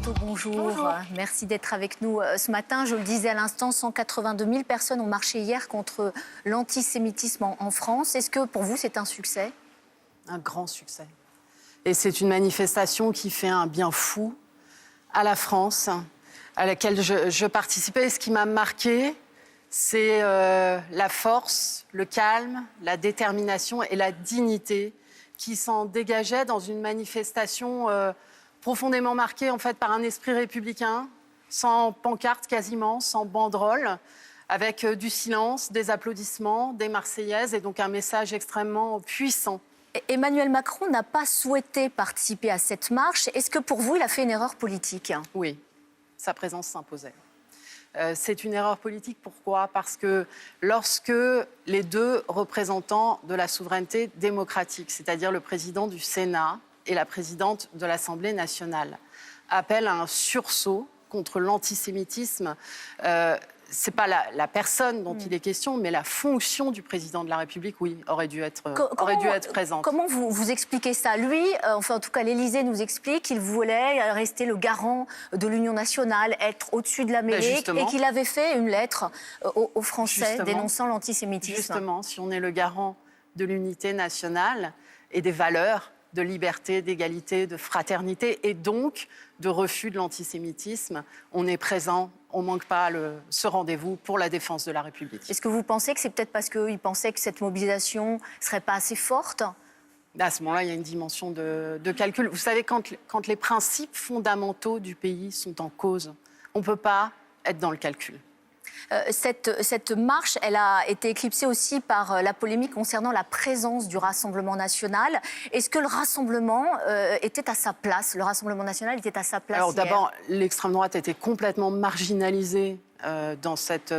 Berthaud, bonjour. Bonjour. Merci d'être avec nous ce matin. Je le disais à l'instant, 182 000 personnes ont marché hier contre l'antisémitisme en France. Est-ce que pour vous, c'est un succès ? Un grand succès. Et c'est une manifestation qui fait un bien fou à la France, à laquelle je participais. Et ce qui m'a marqué, c'est la force, le calme, la détermination et la dignité qui s'en dégageaient dans une manifestation profondément marquée en fait par un esprit républicain, sans pancarte quasiment, sans banderole, avec du silence, des applaudissements, des Marseillaises et donc un message extrêmement puissant. Emmanuel Macron n'a pas souhaité participer à cette marche. Est-ce que pour vous, il a fait une erreur politique ? Oui, sa présence s'imposait. C'est une erreur politique, pourquoi ? Parce que lorsque les deux représentants de la souveraineté démocratique, c'est-à-dire le président du Sénat et la présidente de l'Assemblée nationale, appellent à un sursaut contre l'antisémitisme, c'est pas la personne dont il est question, mais la fonction du président de la République, oui, aurait dû être présente. Comment vous expliquez ça ? Lui, enfin en tout cas l'Élysée nous explique qu'il voulait rester le garant de l'Union nationale, être au-dessus de la mêlée, et qu'il avait fait une lettre aux Français dénonçant l'antisémitisme. Justement, si on est le garant de l'unité nationale et des valeurs de liberté, d'égalité, de fraternité et donc de refus de l'antisémitisme, on est présent. On ne manque pas ce rendez-vous pour la défense de la République. Est-ce que vous pensez que c'est peut-être parce qu'il pensait que cette mobilisation ne serait pas assez forte ? À ce moment-là, il y a une dimension de calcul. Vous savez, quand les principes fondamentaux du pays sont en cause, on ne peut pas être dans le calcul. Cette marche, elle a été éclipsée aussi par la polémique concernant la présence du Rassemblement national. Est-ce que le Rassemblement était à sa place ? Le Rassemblement national était à sa place Alors hier. d'abord, l'extrême droite était complètement marginalisée dans cette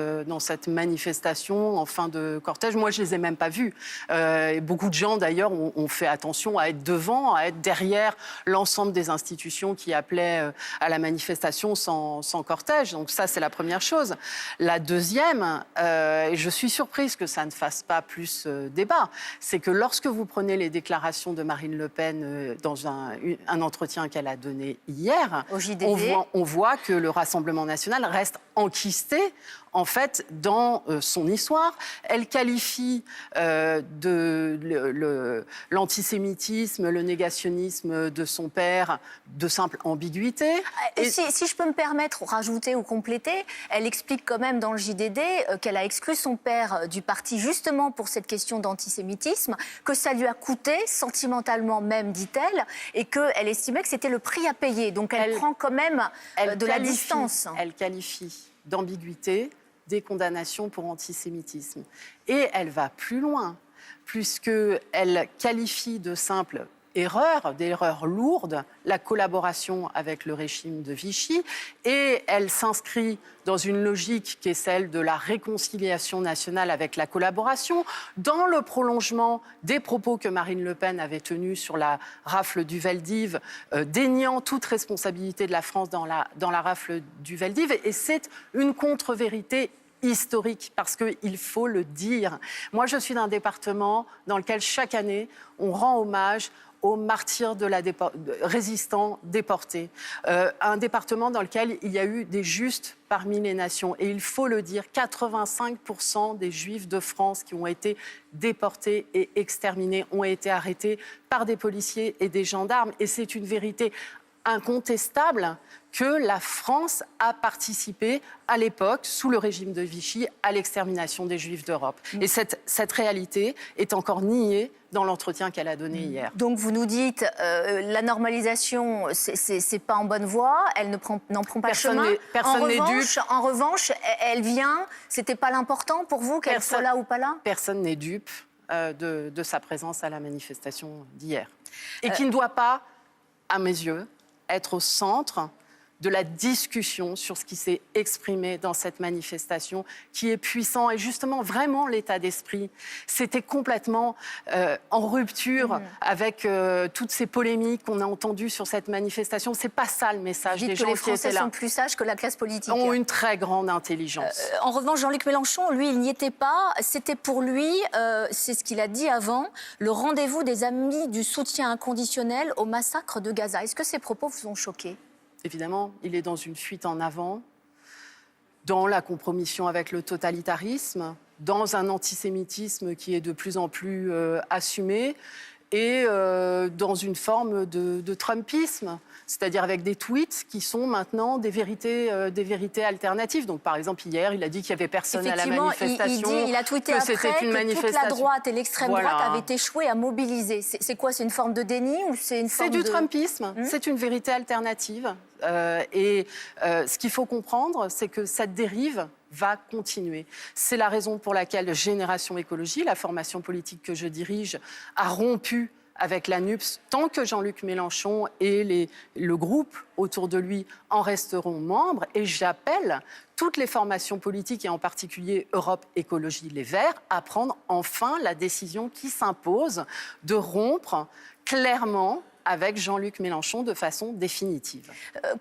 manifestation en fin de cortège. Moi, je ne les ai même pas vus. Et beaucoup de gens, d'ailleurs, ont fait attention à être devant, à être derrière l'ensemble des institutions qui appelaient à la manifestation sans cortège. Donc ça, c'est la première chose. La deuxième, et je suis surprise que ça ne fasse pas plus débat, c'est que lorsque vous prenez les déclarations de Marine Le Pen dans un entretien qu'elle a donné hier, au JDD, on voit que le Rassemblement national reste enquisté en fait dans son histoire. Elle qualifie l'antisémitisme, le négationnisme de son père de simple ambiguïté. Si je peux me permettre, rajouter ou compléter, elle explique quand même dans le JDD qu'elle a exclu son père du parti justement pour cette question d'antisémitisme, que ça lui a coûté, sentimentalement même, dit-elle, et qu'elle estimait que c'était le prix à payer. Donc elle prend quand même de la distance. Elle qualifie d'ambiguïté des condamnations pour antisémitisme. Et elle va plus loin, puisqu'elle qualifie de simple erreur, d'erreur lourde, la collaboration avec le régime de Vichy, et elle s'inscrit dans une logique qui est celle de la réconciliation nationale avec la collaboration, dans le prolongement des propos que Marine Le Pen avait tenus sur la rafle du Veldiv, déniant toute responsabilité de la France dans la rafle du Veldiv, et c'est une contre-vérité historique, parce qu'il faut le dire. Moi, je suis d'un département dans lequel chaque année, on rend hommage aux martyrs résistants déportés. Un département dans lequel il y a eu des justes parmi les nations. Et il faut le dire, 85% des Juifs de France qui ont été déportés et exterminés ont été arrêtés par des policiers et des gendarmes. Et c'est une vérité incontestable que la France a participé à l'époque, sous le régime de Vichy, à l'extermination des Juifs d'Europe. Et cette réalité est encore niée dans l'entretien qu'elle a donné hier. Donc vous nous dites, la normalisation, c'est pas en bonne voie, elle n'en prend pas le chemin. Personne n'est dupe. En revanche, elle vient, c'était pas l'important pour vous qu'elle soit là ou pas là ? Personne n'est dupe de sa présence à la manifestation d'hier. Et qui ne doit pas, à mes yeux, être au centre de la discussion sur ce qui s'est exprimé dans cette manifestation, qui est puissant. Et justement, vraiment, l'état d'esprit, c'était complètement en rupture avec toutes ces polémiques qu'on a entendues sur cette manifestation. C'est pas ça le message des gens qui étaient là. Les Français sont plus sages que la classe politique. Ont une très grande intelligence. En revanche, Jean-Luc Mélenchon, lui, il n'y était pas. C'était pour lui, c'est ce qu'il a dit avant, le rendez-vous des amis du soutien inconditionnel au massacre de Gaza. Est-ce que ces propos vous ont choqué ? Évidemment, il est dans une fuite en avant, dans la compromission avec le totalitarisme, dans un antisémitisme qui est de plus en plus assumé et dans une forme de trumpisme, c'est-à-dire avec des tweets qui sont maintenant des vérités alternatives. Donc, par exemple, hier, il a dit qu'il n'y avait personne à la manifestation. Il a tweeté après que toute la droite et l'extrême droite avaient échoué à mobiliser. C'est quoi? C'est une forme de déni ou c'est une forme de... C'est du trumpisme. C'est une vérité alternative. Ce qu'il faut comprendre, c'est que cette dérive va continuer. C'est la raison pour laquelle Génération Écologie, la formation politique que je dirige, a rompu avec la NUPS, tant que Jean-Luc Mélenchon et le groupe autour de lui en resteront membres. Et j'appelle toutes les formations politiques, et en particulier Europe Écologie Les Verts, à prendre enfin la décision qui s'impose de rompre clairement avec Jean-Luc Mélenchon de façon définitive.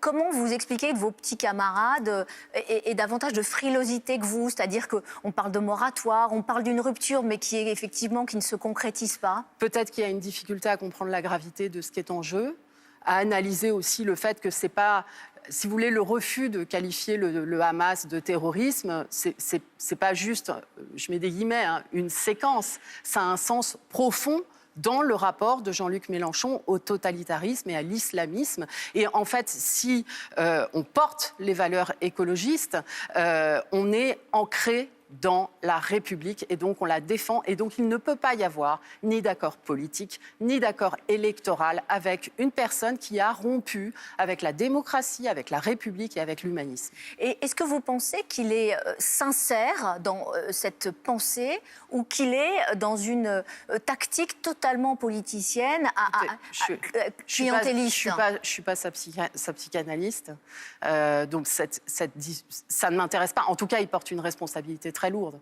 Comment vous expliquez que vos petits camarades aient davantage de frilosité que vous? C'est-à-dire qu'on parle de moratoire, on parle d'une rupture, mais qui ne se concrétise pas. Peut-être qu'il y a une difficulté à comprendre la gravité de ce qui est en jeu, à analyser aussi le fait que c'est pas... Si vous voulez, le refus de qualifier le Hamas de terrorisme, c'est pas juste, je mets des guillemets, hein, une séquence. Ça a un sens profond dans le rapport de Jean-Luc Mélenchon au totalitarisme et à l'islamisme. Et en fait, si on porte les valeurs écologistes, on est ancré dans la République et donc on la défend. Et donc il ne peut pas y avoir ni d'accord politique, ni d'accord électoral avec une personne qui a rompu avec la démocratie, avec la République et avec l'humanisme. Et est-ce que vous pensez qu'il est sincère dans cette pensée ou qu'il est dans une tactique totalement politicienne, clientéliste? Je suis pas sa psychanalyste, donc ça ne m'intéresse pas. En tout cas, il porte une responsabilité très lourde.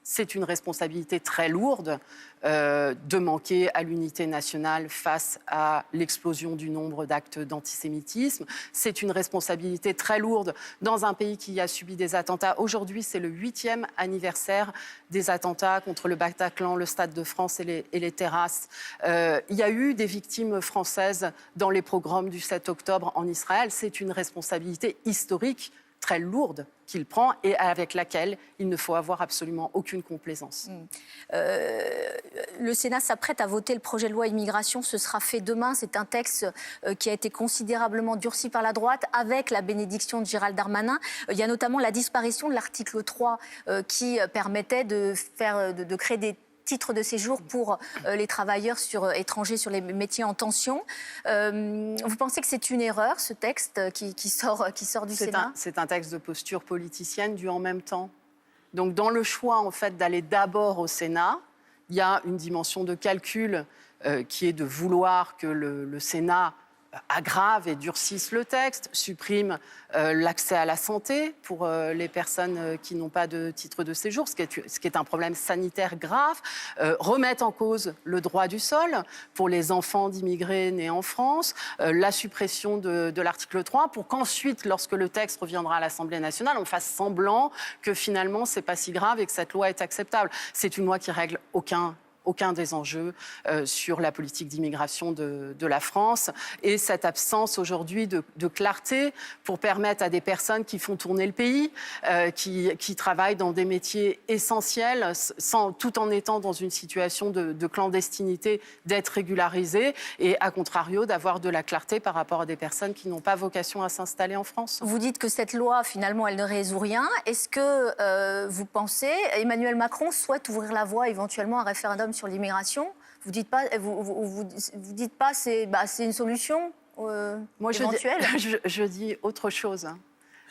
C'est une responsabilité très lourde de manquer à l'unité nationale face à l'explosion du nombre d'actes d'antisémitisme. C'est une responsabilité très lourde dans un pays qui a subi des attentats. Aujourd'hui, c'est le 8e anniversaire des attentats contre le Bataclan, le Stade de France et les terrasses. Il y a eu des victimes françaises dans les pogroms du 7 octobre en Israël. C'est une responsabilité historique très lourde qu'il prend et avec laquelle il ne faut avoir absolument aucune complaisance. Le Sénat s'apprête à voter le projet de loi immigration. Ce sera fait demain. C'est un texte qui a été considérablement durci par la droite avec la bénédiction de Gérald Darmanin. Il y a notamment la disparition de l'article 3 qui permettait de créer des titre de séjour pour les travailleurs étrangers sur les métiers en tension. Vous pensez que c'est une erreur, ce texte qui sort du Sénat? C'est un texte de posture politicienne dû en même temps. Donc dans le choix en fait, d'aller d'abord au Sénat, il y a une dimension de calcul qui est de vouloir que le Sénat aggrave et durcisse le texte, supprime l'accès à la santé pour les personnes qui n'ont pas de titre de séjour, ce qui est un problème sanitaire grave, remettre en cause le droit du sol pour les enfants d'immigrés nés en France, la suppression de l'article 3 pour qu'ensuite, lorsque le texte reviendra à l'Assemblée nationale, on fasse semblant que finalement, c'est pas si grave et que cette loi est acceptable. C'est une loi qui règle aucun des enjeux sur la politique d'immigration de la France. Et cette absence aujourd'hui de clarté pour permettre à des personnes qui font tourner le pays, qui travaillent dans des métiers essentiels, tout en étant dans une situation de clandestinité, d'être régularisées et, à contrario, d'avoir de la clarté par rapport à des personnes qui n'ont pas vocation à s'installer en France. Vous dites que cette loi, finalement, elle ne résout rien. Est-ce que vous pensez, Emmanuel Macron souhaite ouvrir la voie éventuellement à un référendum sur l'immigration? Vous dites pas, c'est une solution éventuelle? Je dis autre chose.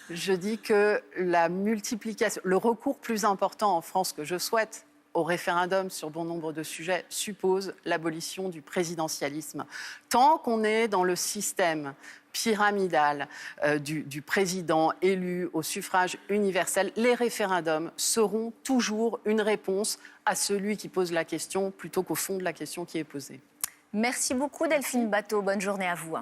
Je dis que la multiplication, le recours plus important en France que je souhaite au référendum sur bon nombre de sujets suppose l'abolition du présidentialisme. Tant qu'on est dans le système pyramidal du président élu au suffrage universel, les référendums seront toujours une réponse à celui qui pose la question plutôt qu'au fond de la question qui est posée. Merci beaucoup Delphine Batho, bonne journée à vous.